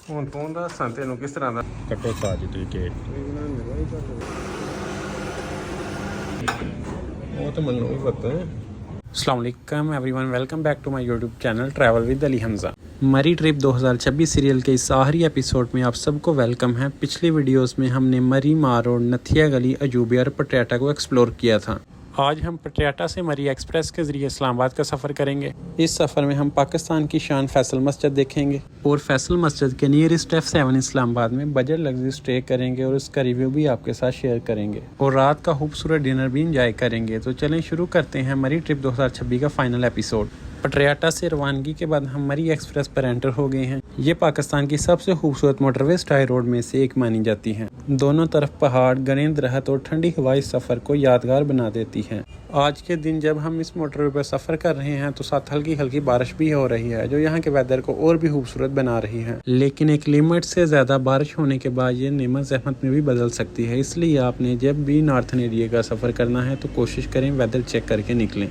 ਹੁਣ ਤੂੰ ਦੱਸ ਤੈਨੂੰ ਕਿਸ ਤਰ੍ਹਾਂ ਦਾ ਕੱਟੋ ਸਾਜ ਤੁਸੀਂ ਕੇਕ ਉਹ ਤਾਂ ਮੈਨੂੰ ਵੀ ਪਤਾ ਹੈ। अस्सलामुअलैकुम everyone, welcome back to my YouTube channel travel with Ali Hamza. Murree trip 2026 serial के इस आखिरी एपिसोड में आप सबको वेलकम है। पिछली वीडियोस में हमने मरी मार रोड, नथिया गली, अजूबिया और पटियाला को एक्सप्लोर किया था। आज हम पटियाला से मरी एक्सप्रेस के ज़रिए इस्लामाबाद का सफ़र करेंगे। इस सफ़र में हम पाकिस्तान की शान फैसल मस्जिद देखेंगे और फैसल मस्जिद के नियरेस्ट F7 इस्लामाबाद में बजट लग्जरी स्टे करेंगे और उसका रिव्यू भी आपके साथ शेयर करेंगे और रात का खूबसूरत डिनर भी इंजॉय करेंगे। तो चलें शुरू करते हैं मरी ट्रिप 2026 का फाइनल एपिसोड। पटियाला से रवानगी के बाद हम मरी एक्सप्रेस पर एंटर हो गए हैं। ये पाकिस्तान की सबसे खूबसूरत मोटरवे स्टाइल रोड में से एक मानी जाती है। दोनों तरफ पहाड़, घने दरख्त और ठंडी हवा इस सफ़र को यादगार बना देती है। आज के दिन जब हम इस मोटरवे पर सफ़र कर रहे हैं तो साथ हल्की हल्की बारिश भी हो रही है, जो यहाँ के वेदर को और भी खूबसूरत बना रही है। लेकिन एक लिमिट से ज़्यादा बारिश होने के बाद ये नेमत ज़हमत में भी बदल सकती है, इसलिए आपने जब भी नॉर्थन एरिया का सफ़र करना है तो कोशिश करें वेदर चेक करके निकलें।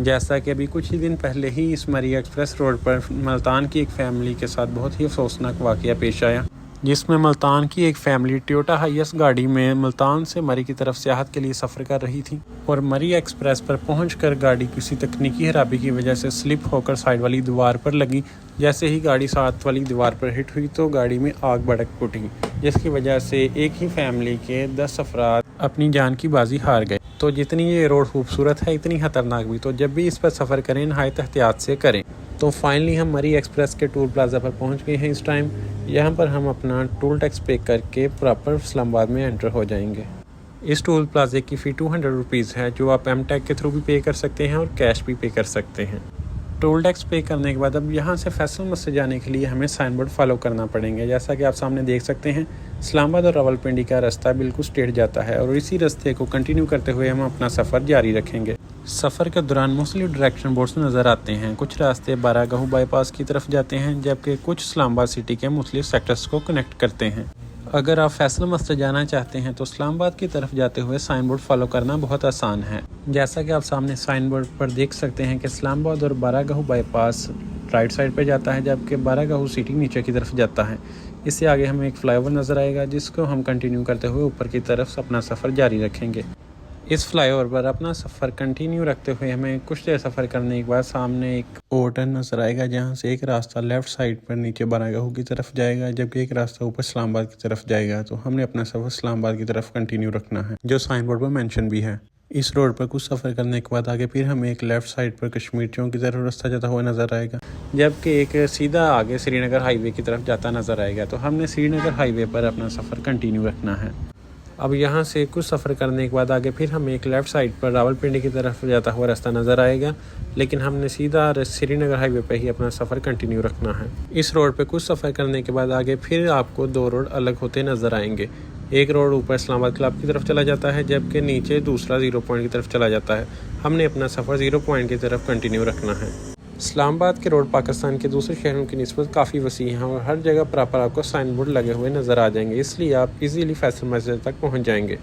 जैसा कि अभी कुछ ही दिन पहले ही इस मरी एक्सप्रेस रोड पर मुल्तान की एक फैमिली के साथ बहुत ही अफसोसनाक वाक़या पेश आया, जिसमें मुल्तान की एक फैमिली टोयोटा हाइएस गाड़ी में मुल्तान से मरी की तरफ सियाहत के लिए सफ़र कर रही थी और मरी एक्सप्रेस पर पहुंचकर गाड़ी किसी तकनीकी खराबी की वजह से स्लिप होकर साइड वाली दीवार पर लगी। जैसे ही गाड़ी साथ वाली दीवार पर हिट हुई तो गाड़ी में आग भड़क उठी, जिसकी वजह से एक ही फैमिली के 10 अफराद अपनी जान की बाजी हार गए। तो जितनी ये रोड खूबसूरत है इतनी ख़तरनाक भी, तो जब भी इस पर सफ़र करें नहायत एहतियात से करें। तो फाइनली हम मरी एक्सप्रेस के टोल प्लाजा पर पहुंच गए हैं। इस टाइम यहाँ पर हम अपना टोल टैक्स पे करके प्रॉपर इस्लामाबाद में एंटर हो जाएंगे। इस टोल प्लाजे की फ़ी 200 रुपीज़ है, जो आप एम टैग के थ्रू भी पे कर सकते हैं और कैश भी पे कर सकते हैं। टोल टैक्स पे करने के बाद अब यहाँ से फैसल मस्जिद जाने के लिए हमें साइन बोर्ड फॉलो करना पड़ेंगे। जैसा कि आप सामने देख सकते हैं, इस्लामाबाद और रावलपिंडी का रास्ता बिल्कुल स्ट्रेट जाता है और इसी रास्ते को कंटिन्यू करते हुए हम अपना सफ़र जारी रखेंगे। सफ़र के दौरान मुख्तलिफ डायरेक्शन बोर्ड्स नज़र आते हैं। कुछ रास्ते बारागाहू बाईपास की तरफ जाते हैं, जबकि कुछ इस्लामाबाद सिटी के मुख्तलिफ सेक्टर्स को कनेक्ट करते हैं। अगर आप फैसल मस्जिद जाना चाहते हैं तो इस्लामाबाद की तरफ जाते हुए साइन बोर्ड फॉलो करना बहुत आसान है। जैसा कि आप सामने साइन बोर्ड पर देख सकते हैं कि इस्लामाबाद और बारागाहू बाईपास राइट साइड पर जाता है, जबकि बारागाहू सिटी नीचे की तरफ जाता है। इससे आगे हमें एक फ्लाईओवर नज़र आएगा, जिसको हम कंटिन्यू करते हुए ऊपर की तरफ अपना सफ़र जारी रखेंगे। इस फ्लाईओवर पर अपना सफ़र कंटिन्यू रखते हुए हमें कुछ देर सफ़र करने के बाद सामने एक ओवरटर्न नज़र आएगा, जहां से एक रास्ता लेफ़्ट साइड पर नीचे बारागाहू की तरफ जाएगा, जबकि एक रास्ता ऊपर इस्लामाबाद की तरफ जाएगा। तो हमने अपना सफ़र इस्लामाबाद की तरफ कंटिन्यू रखना है, जो साइन बोर्ड पर मेंशन भी है। इस रोड पर कुछ सफ़र करने के बाद आगे फिर हमें एक लेफ़्ट साइड पर कश्मीर चौक की तरफ रास्ता जाता हुआ नज़र आएगा, जबकि एक सीधा आगे श्रीनगर हाईवे की तरफ जाता नज़र आएगा। तो हमने श्रीनगर हाईवे पर अपना सफ़र कंटिन्यू रखना है। अब यहाँ से कुछ सफ़र करने के बाद आगे फिर हमें एक लेफ़्ट साइड पर रावलपिंडी की तरफ जाता हुआ रास्ता नज़र आएगा, लेकिन हमने सीधा श्रीनगर हाईवे पे ही अपना सफ़र कंटिन्यू रखना है। इस रोड पे कुछ सफ़र करने के बाद आगे फिर आपको 2 रोड अलग होते नज़र आएंगे। एक रोड ऊपर इस्लामाबाद क्लब की तरफ चला जाता है, जबकि नीचे दूसरा 0 पॉइंट की तरफ चला जाता है। हमने अपना सफ़र 0 पॉइंट की तरफ कंटिन्यू रखना है। इस्लामाबाद के रोड पाकिस्तान के दूसरे शहरों की निस्बत काफ़ी वसी हैं और हर जगह प्रॉपर आपको साइन बोर्ड लगे हुए नज़र आ जाएंगे, इसलिए आप इजीली फैसल मस्जिद तक पहुंच जाएंगे।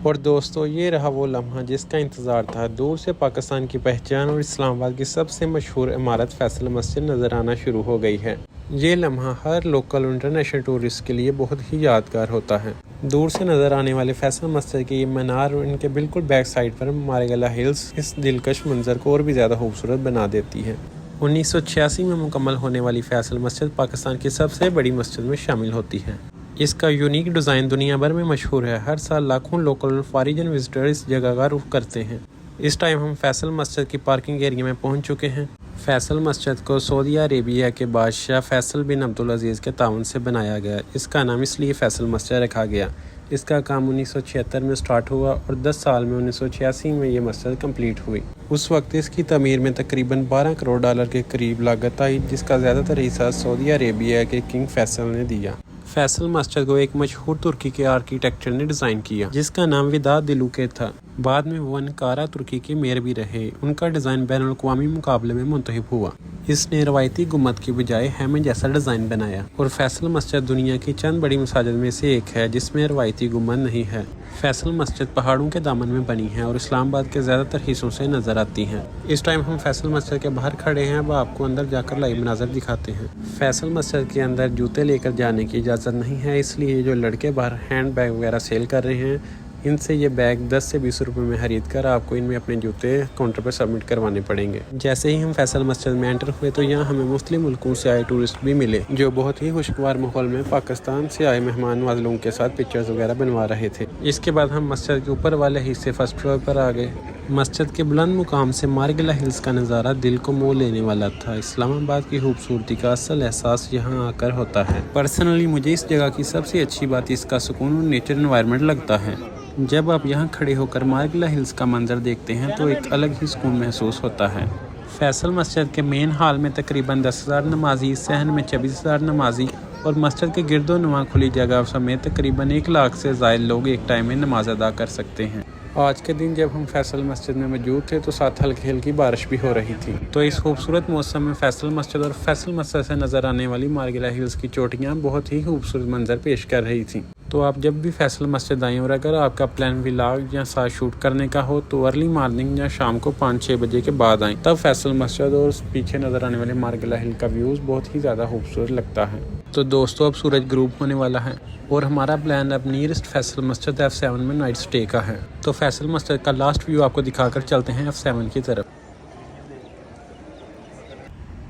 और दोस्तों, ये रहा वो लम्हा जिसका इंतज़ार था। दूर से पाकिस्तान की पहचान और इस्लामाबाद की सबसे मशहूर इमारत फैसल मस्जिद नज़र आना शुरू हो गई है। ये लम्हा हर लोकल और इंटरनेशनल टूरिस्ट के लिए बहुत ही यादगार होता है। दूर से नज़र आने वाले फैसल मस्जिद के ये मीनार और इनके बिल्कुल बैक साइड पर मारेगला हिल्स इस दिलकश मंजर को और भी ज़्यादा खूबसूरत बना देती है। 1986 में मुकम्मल होने वाली फैसल मस्जिद पाकिस्तान की सबसे बड़ी मस्जिद में शामिल होती है। इसका यूनिक डिज़ाइन दुनिया भर में मशहूर है। हर साल लाखों लोकल और फॉरेन विजिटर इस जगह का रुख करते हैं। इस टाइम हम फैसल मस्जिद की पार्किंग एरिया में पहुंच चुके हैं। फैसल मस्जिद को सऊदी अरेबिया के बादशाह फैसल बिन अब्दुल अजीज़ के ताउन से बनाया गया। इसका नाम इसलिए फैसल मस्जिद रखा गया। इसका काम 1976 में स्टार्ट हुआ और 10 साल में 1986 में ये मस्जिद कंप्लीट हुई। उस वक्त इसकी तमीर में तकरीबन $12 करोड़ के करीब लागत आई, जिसका ज़्यादातर हिस्सा सऊदी अरेबिया के किंग फैसल ने दिया। फैसल मस्जिद को एक मशहूर तुर्की के आर्किटेक्चर ने डिज़ाइन किया, जिसका नाम वेदात दिलुके था। बाद में वो अनकारा तुर्की के मेयर भी रहे। उनका डिज़ाइन बैनुल अक़वामी मुकाबले में मुंतखब हुआ। इसने रवायती गुम्बद की बजाय हैमे जैसा डिज़ाइन बनाया और फैसल मस्जिद दुनिया की चंद बड़ी मसाजिद में से एक है जिसमें रवायती गुम्बद नहीं है। फैसल मस्जिद पहाड़ों के दामन में बनी है और इस्लामाबाद के ज़्यादातर हिस्सों से नज़र आती हैं। इस टाइम हम फैसल मस्जिद के बाहर खड़े हैं, अब आपको अंदर जाकर लाइव मनाज़र दिखाते हैं। फैसल मस्जिद के अंदर जूते लेकर जाने की इजाज़त नहीं है, इसलिए जो लड़के बाहर हैंड बैग वगैरह सेल कर रहे हैं, इनसे ये बैग 10 से 20 रुपए में खरीद कर आपको इनमें अपने जूते काउंटर पर सबमिट करवाने पड़ेंगे। जैसे ही हम फैसल मस्जिद में एंटर हुए तो यहाँ हमें मुस्लिम मुल्कों से आए टूरिस्ट भी मिले, जो बहुत ही खुशगवार माहौल में पाकिस्तान से आए मेहमान वालों के साथ पिक्चर्स वगैरह बनवा रहे थे। इसके बाद हम मस्जिद के ऊपर वाले हिस्से फर्स्ट फ्लोर पर आ गए। मस्जिद के बुलंद मुकाम से मारगिला हिल्स का नज़ारा दिल को मोह लेने वाला था। इस्लामाबाद की खूबसूरती का असल एहसास यहाँ आकर होता है। पर्सनली मुझे इस जगह की सबसे अच्छी बात इसका सुकून और नेचर एनवायरनमेंट लगता है। जब आप यहाँ खड़े होकर मारगिला हिल्स का मंजर देखते हैं तो एक अलग ही सुकून महसूस होता है। फैसल मस्जिद के मेन हॉल में तकरीबन 10,000 नमाजी, सहन में 26,000 नमाजी और मस्जिद के गिरदो नुमा खुली जगह समेत तकरीबन 1 लाख से ज़ायद लोग एक टाइम में नमाज अदा कर सकते हैं। आज के दिन जब हम फैसल मस्जिद में मौजूद थे तो साथ हल्की हल्की बारिश भी हो रही थी। तो इस खूबसूरत मौसम में फैसल मस्जिद और फैसल मस्जिद से नज़र आने वाली मारगिला हिल्स की चोटियाँ बहुत ही खूबसूरत मंजर पेश कर रही थी। तो आप जब भी फैसल मस्जिद आएँ और अगर आपका प्लान व्लॉग या साथ शूट करने का हो तो अर्ली मॉर्निंग या शाम को 5-6 बजे के बाद आएँ, तब फैसल मस्जिद और पीछे नज़र आने वाले मारगिला हिल का व्यूज़ बहुत ही ज़्यादा खूबसूरत लगता है। तो दोस्तों अब सूरज ग्रूप होने वाला है और हमारा प्लान अब नियरेस्ट फैसल मस्जिद F7 में नाइट स्टे का है। तो फैसल मस्जिद का लास्ट व्यू आपको दिखाकर चलते हैं F7 की तरफ।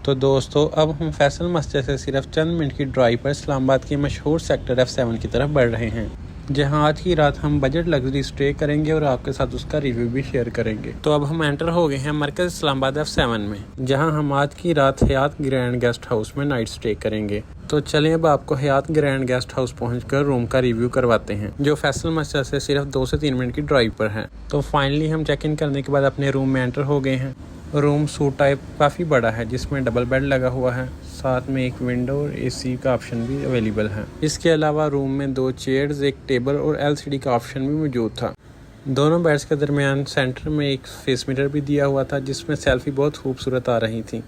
तो दोस्तों अब हम फैसल मस्जिद से सिर्फ चंद मिनट की ड्राइव पर इस्लामाबाद के मशहूर सेक्टर F7 की तरफ बढ़ रहे हैं, जहां आज की रात हम बजट लग्जरी स्टे करेंगे और आपके साथ उसका रिव्यू भी शेयर करेंगे। तो अब हम एंटर हो गए हैं मरकज़ इस्लामाबाद F7 में, जहां हम आज की रात हयात ग्रैंड गेस्ट हाउस में नाइट स्टे करेंगे। तो चलें अब आपको हयात ग्रैंड गेस्ट हाउस पहुंचकर रूम का रिव्यू करवाते हैं, जो फैसल मस्जिद से सिर्फ 2 से 3 मिनट की ड्राइव पर है। तो फाइनली हम चेक इन करने के बाद अपने रूम में एंटर हो गए हैं। रूम सूट टाइप काफ़ी बड़ा है, जिसमें डबल बेड लगा हुआ है, साथ में एक विंडो और एसी का ऑप्शन भी अवेलेबल है। इसके अलावा रूम में 2 चेयर्स, एक टेबल और LCD का ऑप्शन भी मौजूद था। दोनों बेड्स के दरमियान सेंटर में एक फेस मिरर भी दिया हुआ था, जिसमें सेल्फी बहुत खूबसूरत आ रही थी,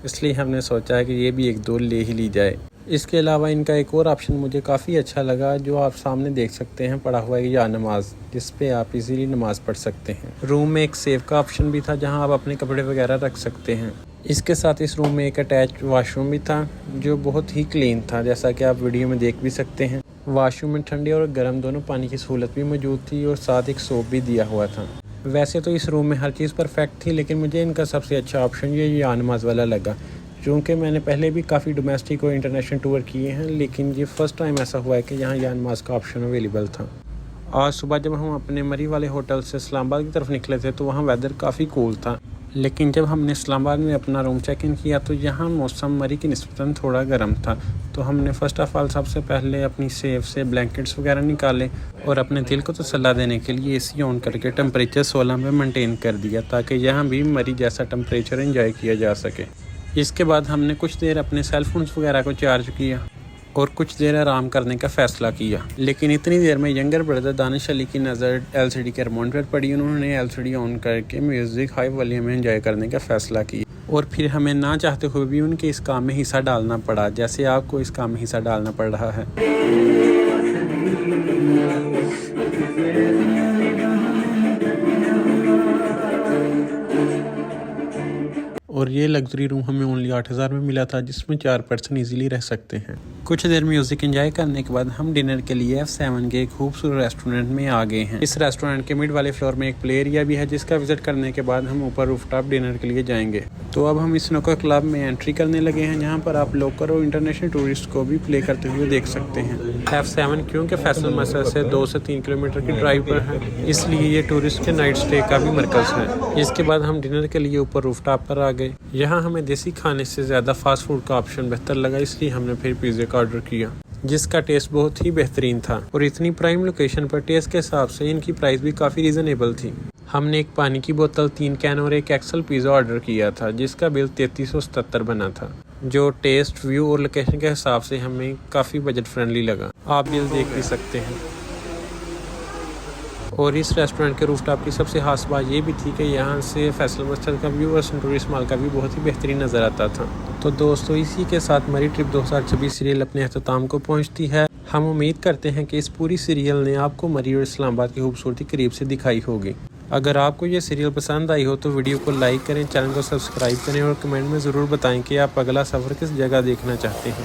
इसलिए हमने सोचा है कि ये भी 1-2 ले ही ली जाए। इसके अलावा इनका एक और ऑप्शन मुझे काफ़ी अच्छा लगा, जो आप सामने देख सकते हैं पड़ा हुआ है या नमाज, जिस पे आप इजीली नमाज पढ़ सकते हैं। रूम में एक सेव का ऑप्शन भी था, जहां आप अपने कपड़े वगैरह रख सकते हैं। इसके साथ इस रूम में एक अटैच वाशरूम भी था, जो बहुत ही क्लीन था, जैसा कि आप वीडियो में देख भी सकते हैं। वाशरूम में ठंडे और गर्म दोनों पानी की सहूलत भी मौजूद थी और साथ एक सोप भी दिया हुआ था। वैसे तो इस रूम में हर चीज़ परफेक्ट थी, लेकिन मुझे इनका सबसे अच्छा ऑप्शन ये या नमाज वाला लगा। चूँकि मैंने पहले भी काफ़ी डोमेस्टिक और इंटरनेशनल टूर किए हैं, लेकिन ये फ़र्स्ट टाइम ऐसा हुआ है कि यहाँ या नमाज का ऑप्शन अवेलेबल था। आज सुबह जब हम अपने मरी वाले होटल से इस्लामाबाद की तरफ निकले थे तो वहाँ वेदर काफ़ी कूल था, लेकिन जब हमने इस्लामाबाद में अपना रूम चेक इन किया तो यहाँ मौसम मरी की निस्बतन थोड़ा गर्म था। तो हमने फ़र्स्ट ऑफ़ ऑल सबसे पहले अपनी सेफ से ब्लैंकेट्स वगैरह निकाले और अपने दिल को तसल्ला देने के लिए AC ऑन करके टेम्परेचर 16 में मेंटेन कर दिया, ताकि यहाँ भी मरी जैसा टेम्परेचर एंजॉय किया जा सके। इसके बाद हमने कुछ देर अपने सेल फोन्स वगैरह को चार्ज किया और कुछ देर आराम करने का फ़ैसला किया, लेकिन इतनी देर में यंगर ब्रदर दानिश अली की नज़र LCD के रिमोट पर पड़ी। उन्होंने LCD ऑन करके म्यूज़िक हाई वॉल्यूम में एंजॉय करने का फ़ैसला किया और फिर हमें ना चाहते हुए भी उनके इस काम में हिस्सा डालना पड़ा, जैसे आपको इस काम में हिस्सा डालना पड़ रहा है। और ये लग्जरी रूम हमें ओनली 8,000 में मिला था, जिसमें 4 पर्सन इजीली रह सकते हैं। कुछ देर म्यूजिक एंजॉय करने के बाद हम डिनर के लिए F7 के एक खूबसूरत रेस्टोरेंट में आ गए हैं। इस रेस्टोरेंट के मिड वाले फ्लोर में एक प्ले एरिया भी है, जिसका विजिट करने के बाद हम ऊपर रूफटॉप डिनर के लिए जाएंगे। तो अब हम स्नूकर क्लब में एंट्री करने लगे हैं, जहाँ पर आप लोकल और इंटरनेशनल टूरिस्ट को भी प्ले करते हुए देख सकते हैं। F7 क्योंकि फैसल मस्जिद से 2 से 3 किलोमीटर की ड्राइव पर है, इसलिए ये टूरिस्ट के नाइट स्टे का भी मरकज़ है। इसके बाद हम डिनर के लिए ऊपर रूफटॉप पर आ गए। यहाँ हमें देसी खाने से ज़्यादा फास्ट फूड का ऑप्शन बेहतर लगा, इसलिए हमने फिर पिज़्ज़ा का ऑर्डर किया, जिसका टेस्ट बहुत ही बेहतरीन था और इतनी प्राइम लोकेशन पर टेस्ट के हिसाब से इनकी प्राइस भी काफ़ी रीज़नेबल थी। हमने एक पानी की बोतल, 3 कैन और एक एक्सल पिज़्ज़ा ऑर्डर किया था, जिसका बिल 3377 बना था, जो टेस्ट, व्यू और लोकेशन के हिसाब से हमें काफ़ी बजट फ्रेंडली लगा। आप बिल देख भी सकते हैं। और इस रेस्टोरेंट के रूफटॉप की सबसे खास बात ये भी थी कि यहाँ से फैसल मस्जिद का व्यू और सेंटूरिस मॉल का व्यू बहुत ही बेहतरीन नज़र आता था। तो दोस्तों इसी के साथ मरी ट्रिप 2026 सीरियल अपने अख्ताम को पहुँचती है। हम उम्मीद करते हैं कि इस पूरी सीरियल ने आपको मरी और इस्लामाबाद की खूबसूरती करीब से दिखाई होगी। अगर आपको ये सीरियल पसंद आई हो तो वीडियो को लाइक करें, चैनल को सब्सक्राइब करें और कमेंट में ज़रूर बताएं कि आप अगला सफ़र किस जगह देखना चाहते हैं।